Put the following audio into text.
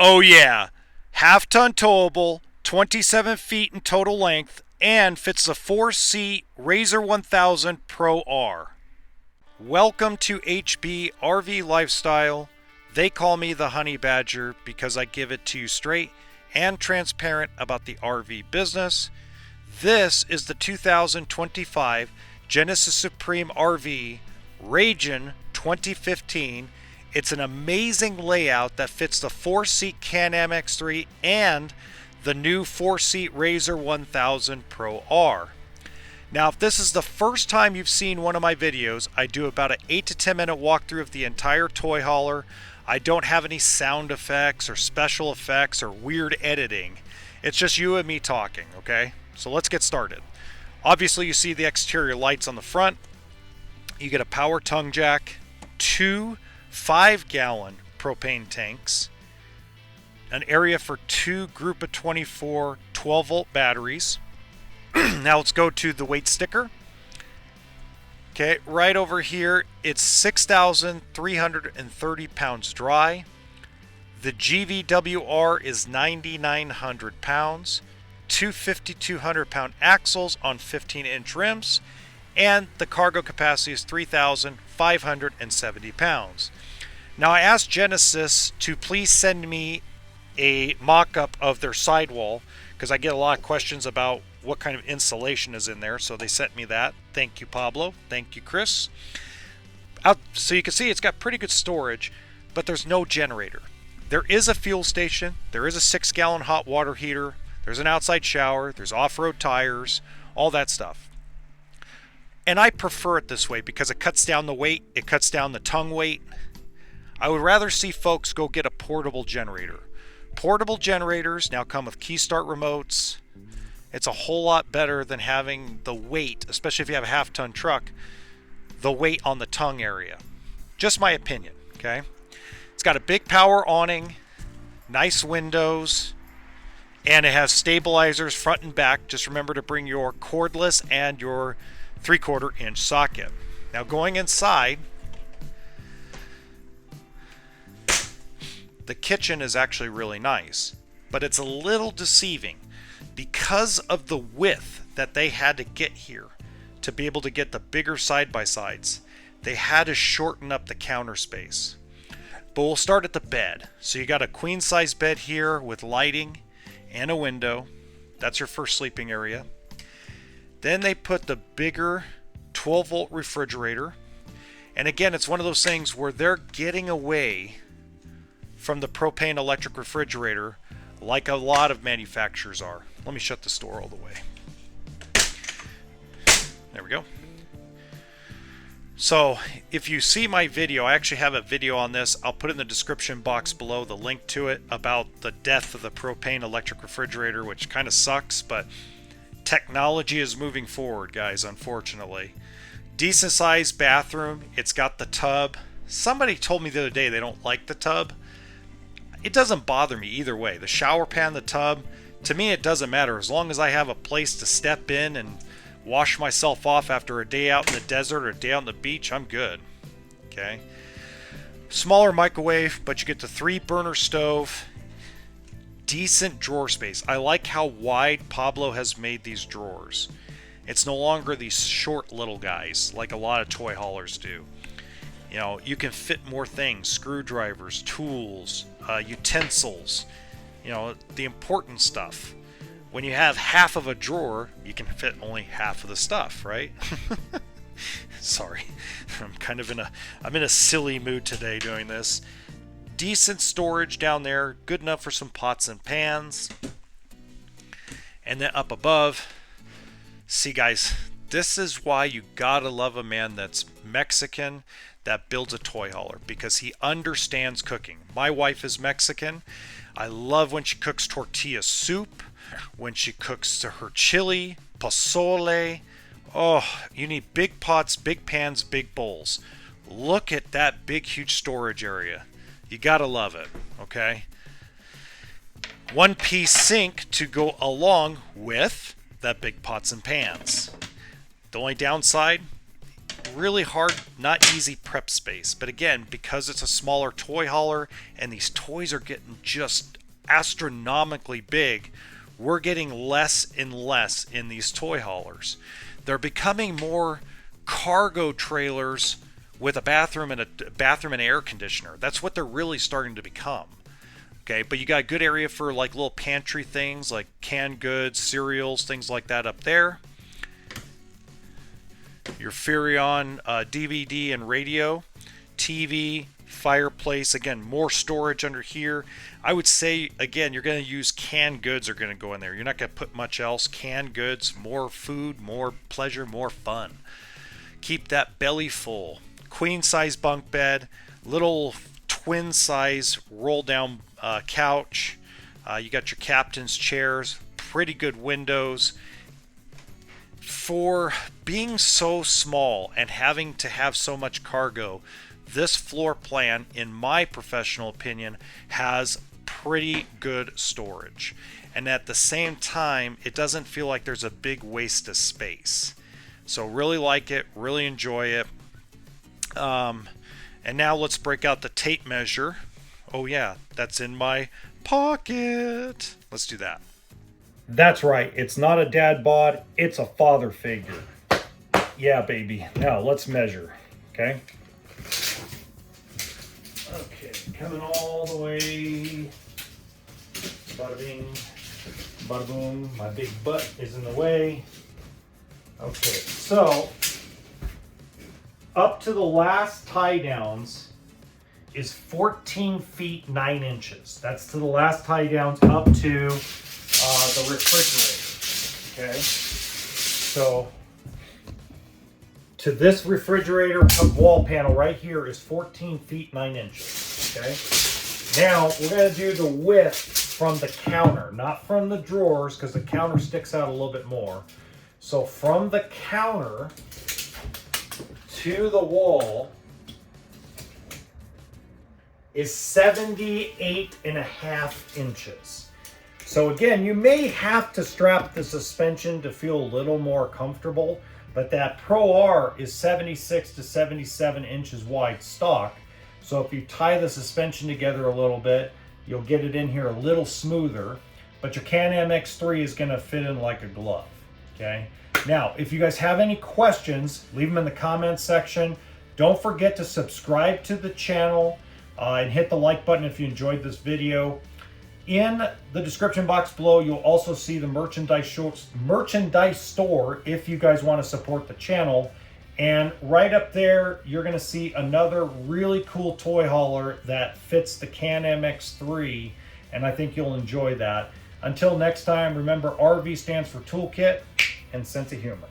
Oh yeah, half-ton towable, 27 feet in total length, and fits the 4-seat RZR 1000 Pro R. Welcome to HBRV Lifestyle. They call me the Honey Badger because I give it to you straight and transparent about the RV business. This is the 2025 Genesis Supreme RV Ragen 2015. It's an amazing layout that fits the 4-seat CanAm X3 and the new 4-seat RZR 1000 Pro R. Now, if this is the first time you've seen one of my videos, I do about an 8 to 10 minute walkthrough of the entire Toyhauler. I don't have any sound effects or special effects or weird editing. It's just you and me talking, okay? So let's get started. Obviously, you see the exterior lights on the front. You get a power tongue jack, two 5-gallon propane tanks, an area for two group of 24 12-volt batteries. Now let's go to the weight sticker. Okay, right over here, it's 6,330 pounds dry. The GVWR is 9,900 pounds. Two 5,200-pound axles on 15-inch rims. And the cargo capacity is 3,570 pounds. Now I asked Genesis to please send me a mock-up of their sidewall because I get a lot of questions about what kind of insulation is in there, so they sent me that. Thank you, Pablo. Thank you, Chris. So you can see it's got pretty good storage, but there's no generator. There is a fuel station. There is a 6-gallon hot water heater. There's an outside shower. There's off-road tires, all that stuff. And I prefer it this way because it cuts down the weight. It cuts down the tongue weight. I would rather see folks go get a portable generator. Portable generators now come with key start remotes. It's a whole lot better than having the weight, especially if you have a half-ton truck, the weight on the tongue area. Just my opinion, okay? It's got a big power awning, nice windows, and it has stabilizers front and back. Just remember to bring your cordless and your 3/4 inch socket. Now going inside, the kitchen is actually really nice, but it's a little deceiving because of the width that they had to get here to be able to get the bigger side-by-sides. They had to shorten up the counter space. But we'll start at the bed. So you got a queen-size bed here with lighting and a window. That's your first sleeping area. Then they put the bigger 12-volt refrigerator. And again, it's one of those things where they're getting away from the propane electric refrigerator like a lot of manufacturers are. Let me shut this door all the way. There we go. So if you see my video, I actually have a video on this. I'll put in the description box below the link to it about the death of the propane electric refrigerator, which kind of sucks, but technology is moving forward, guys, unfortunately. Decent sized bathroom. It's got the tub. Somebody told me the other day they don't like the tub. It doesn't bother me either way. The shower pan, the tub, to me it doesn't matter. As long as I have a place to step in and wash myself off after a day out in the desert or a day out on the beach, I'm good. Okay. Smaller microwave, but you get the 3-burner stove. Decent drawer space. I like how wide Pablo has made these drawers. It's no longer these short little guys like a lot of toy haulers do. You know, you can fit more things, screwdrivers, tools, utensils, you know, the important stuff. When you have half of a drawer, you can fit only half of the stuff, right? Sorry, I'm in a silly mood today doing this. Decent storage down there, good enough for some pots and pans. And then up above, see guys, this is why you gotta love a man that's Mexican that builds a toy hauler, because he understands cooking. My wife is Mexican. I love when she cooks tortilla soup, when she cooks her chili, pozole. Oh, you need big pots, big pans, big bowls. Look at that big, huge storage area. You gotta love it, okay? One-piece sink to go along with that big pots and pans. The only downside, really hard, not easy prep space. But again, because it's a smaller toy hauler and these toys are getting just astronomically big, we're getting less and less in these toy haulers. They're becoming more cargo trailers with a bathroom and air conditioner. That's what they're really starting to become. Okay, but you got a good area for like little pantry things like canned goods, cereals, things like that up there. Your Furrion DVD and radio, TV, fireplace. Again, more storage under here. I would say, again, you're going to use canned goods are going to go in there. You're not going to put much else. Canned goods, more food, more pleasure, more fun. Keep that belly full. Queen size bunk bed, little twin size roll down couch. You got your captain's chairs, pretty good windows. For being so small and having to have so much cargo, this floor plan, in my professional opinion, has pretty good storage. And at the same time, it doesn't feel like there's a big waste of space. So really like it, really enjoy it. And now let's break out the tape measure. Oh yeah, that's in my pocket. Let's do that. That's right, it's not a dad bod, it's a father figure. Yeah, baby. Now let's measure, okay? Okay, coming all the way. Bada bing, bada boom. My big butt is in the way. Okay, so up to the last tie downs is 14 feet 9 inches. That's to the last tie downs up to the refrigerator. Okay, so to this refrigerator wall panel right here is 14 feet 9 inches. Okay, now we're going to do the width from the counter, not from the drawers, because the counter sticks out a little bit more. So from the counter to the wall is 78.5 inches. So again, you may have to strap the suspension to feel a little more comfortable, but that Pro R is 76 to 77 inches wide stock. So if you tie the suspension together a little bit, you'll get it in here a little smoother, but your CanAm X3 is gonna fit in like a glove, okay? Now, if you guys have any questions, leave them in the comments section. Don't forget to subscribe to the channel and hit the like button if you enjoyed this video. In the description box below, you'll also see the merchandise store if you guys want to support the channel. And right up there, you're going to see another really cool toy hauler that fits the CanAm X3, and I think you'll enjoy that. Until next time, remember RV stands for toolkit and sense of humor.